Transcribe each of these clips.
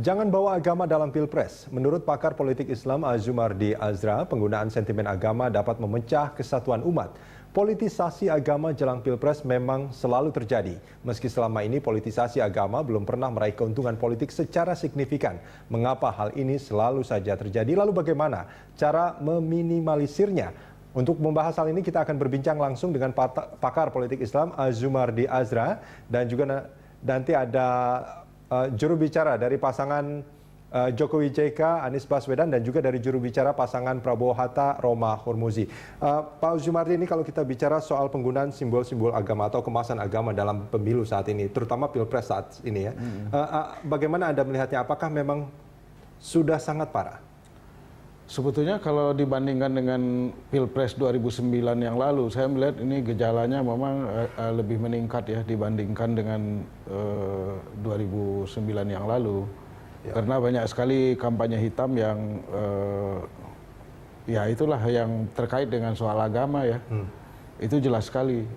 Jangan bawa agama dalam pilpres. Menurut pakar politik Islam Azumardi Azra, penggunaan sentimen agama dapat memecah kesatuan umat. Politisasi agama jelang pilpres memang selalu terjadi. Meski selama ini politisasi agama belum pernah meraih keuntungan politik secara signifikan. Mengapa hal ini selalu saja terjadi? Lalu bagaimana cara meminimalisirnya? Untuk membahas hal ini kita akan berbincang langsung dengan pakar politik Islam Azumardi Azra dan juga nanti ada juru bicara dari pasangan Jokowi JK, Anies Baswedan, dan juga dari juru bicara pasangan Prabowo Hatta, Roma Hurmuzi. Pak Azumardi, ini kalau kita bicara soal penggunaan simbol-simbol agama atau kemasan agama dalam pemilu saat ini, terutama pilpres saat ini ya, bagaimana Anda melihatnya? Apakah memang sudah sangat parah? Sebetulnya kalau dibandingkan dengan Pilpres 2009 yang lalu, saya melihat ini gejalanya memang lebih meningkat ya dibandingkan dengan 2009 yang lalu. Ya. Karena banyak sekali kampanye hitam yang ya itulah yang terkait dengan soal agama ya. Itu jelas sekali.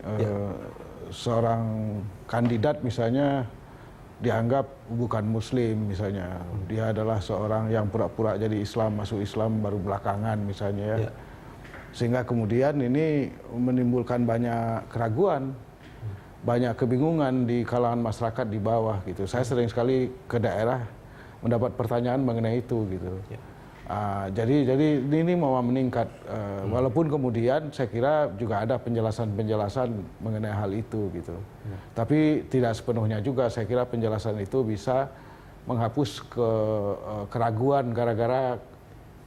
Seorang kandidat misalnya dianggap bukan muslim misalnya, dia adalah seorang yang pura-pura jadi Islam, masuk Islam baru belakangan misalnya ya. Sehingga kemudian ini menimbulkan banyak keraguan, banyak kebingungan di kalangan masyarakat di bawah gitu. Saya sering sekali ke daerah mendapat pertanyaan mengenai itu gitu. Jadi ini mau meningkat, walaupun kemudian saya kira juga ada penjelasan-penjelasan mengenai hal itu gitu. Tapi tidak sepenuhnya juga, saya kira penjelasan itu bisa menghapus keraguan gara-gara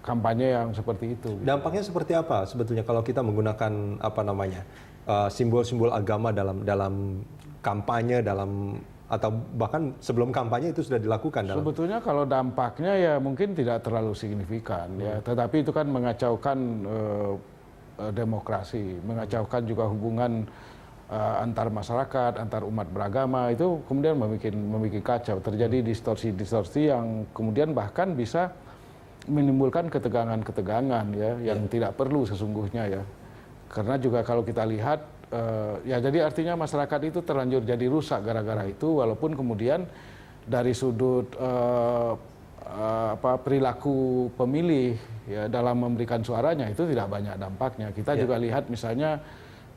kampanye yang seperti itu. Dampaknya seperti apa sebetulnya kalau kita menggunakan simbol-simbol agama dalam kampanye, atau bahkan sebelum kampanye itu sudah dilakukan? Sebetulnya kalau dampaknya ya mungkin tidak terlalu signifikan ya, tetapi itu kan mengacaukan demokrasi, mengacaukan juga hubungan antar masyarakat, antar umat beragama, itu kemudian membuat kacau, terjadi distorsi-distorsi yang kemudian bahkan bisa menimbulkan ketegangan-ketegangan ya yang tidak perlu sesungguhnya ya. Karena juga kalau kita lihat ya jadi artinya masyarakat itu terlanjur jadi rusak gara-gara itu, walaupun kemudian dari sudut perilaku pemilih ya dalam memberikan suaranya itu tidak banyak dampaknya. Kita juga lihat misalnya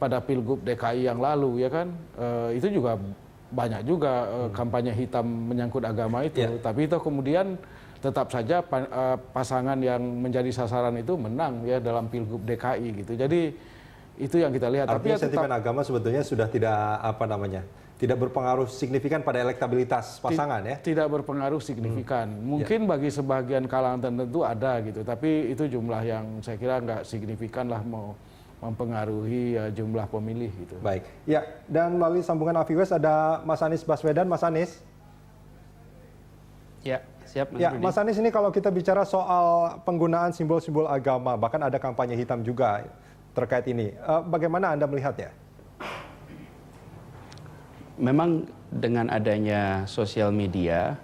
pada Pilgub DKI yang lalu ya kan, itu juga banyak juga kampanye hitam menyangkut agama itu, tapi itu kemudian tetap saja pasangan yang menjadi sasaran itu menang ya dalam Pilgub DKI gitu. Jadi itu yang kita lihat. Artinya tapi sentimen agama sebetulnya sudah tidak berpengaruh signifikan pada elektabilitas pasangan ya? Tidak berpengaruh signifikan. Mungkin bagi sebagian kalangan tertentu ada gitu, tapi itu jumlah yang saya kira nggak signifikan lah mau mempengaruhi jumlah pemilih gitu. Baik, ya, dan melalui sambungan Aviwes ada Mas Anies Baswedan. Mas Anies. Ya, siap Mas Rudi. Mas Anies, ini kalau kita bicara soal penggunaan simbol-simbol agama, bahkan ada kampanye hitam juga terkait ini, bagaimana Anda melihatnya? Memang dengan adanya sosial media,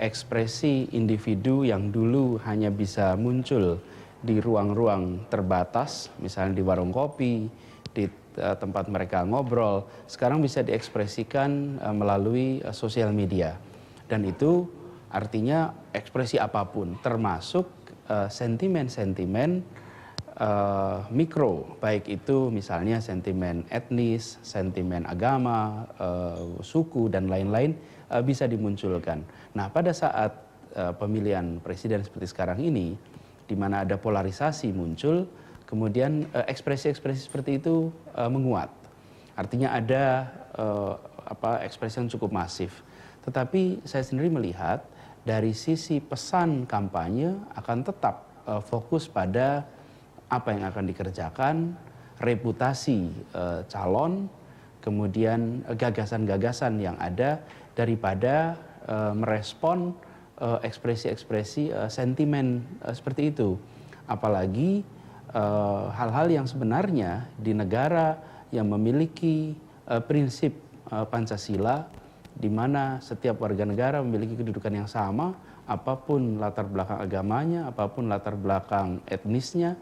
ekspresi individu yang dulu hanya bisa muncul di ruang-ruang terbatas, misalnya di warung kopi, di tempat mereka ngobrol, sekarang bisa diekspresikan melalui sosial media. Dan itu artinya ekspresi apapun, termasuk sentimen-sentimen mikro, baik itu misalnya sentimen etnis, sentimen agama, suku, dan lain-lain bisa dimunculkan. Nah, pada saat pemilihan presiden seperti sekarang ini, di mana ada polarisasi muncul, kemudian ekspresi-ekspresi seperti itu menguat. Artinya ada ekspresi yang cukup masif. Tetapi saya sendiri melihat dari sisi pesan kampanye akan tetap fokus pada apa yang akan dikerjakan, reputasi calon, kemudian gagasan-gagasan yang ada, daripada merespon ekspresi-ekspresi sentimen seperti itu. Apalagi hal-hal yang sebenarnya di negara yang memiliki prinsip Pancasila, di mana setiap warga negara memiliki kedudukan yang sama, apapun latar belakang agamanya, apapun latar belakang etnisnya.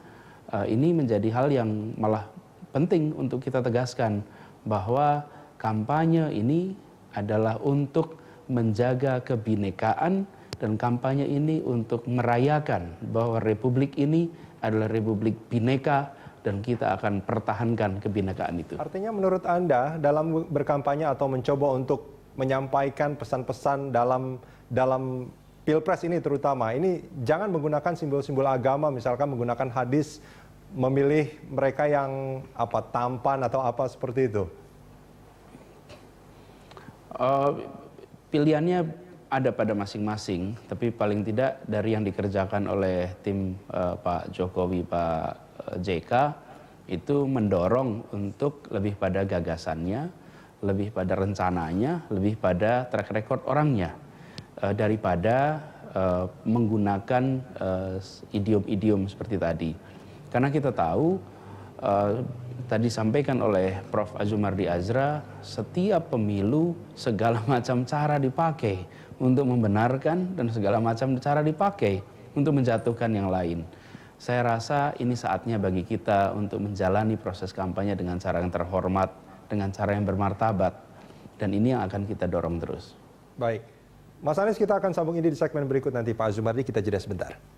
Ini menjadi hal yang malah penting untuk kita tegaskan, bahwa kampanye ini adalah untuk menjaga kebinekaan Dan kampanye ini untuk merayakan bahwa republik ini adalah republik bineka dan kita akan pertahankan kebinekaan itu. Artinya menurut Anda dalam berkampanye atau mencoba untuk menyampaikan pesan-pesan dalam Pilpres ini terutama, ini jangan menggunakan simbol-simbol agama, misalkan menggunakan hadis, memilih mereka yang tampan atau apa seperti itu. Pilihannya ada pada masing-masing, tapi paling tidak dari yang dikerjakan oleh tim Pak Jokowi, Pak JK, itu mendorong untuk lebih pada gagasannya, lebih pada rencananya, lebih pada track record orangnya, daripada menggunakan idiom-idiom seperti tadi. Karena kita tahu, tadi disampaikan oleh Prof. Azumardi Azra, setiap pemilu segala macam cara dipakai untuk membenarkan dan segala macam cara dipakai untuk menjatuhkan yang lain. Saya rasa ini saatnya bagi kita untuk menjalani proses kampanye dengan cara yang terhormat, dengan cara yang bermartabat, dan ini yang akan kita dorong terus. Baik, Mas Anies, kita akan sambung ini di segmen berikut nanti. Pak Azumardi, kita jeda sebentar.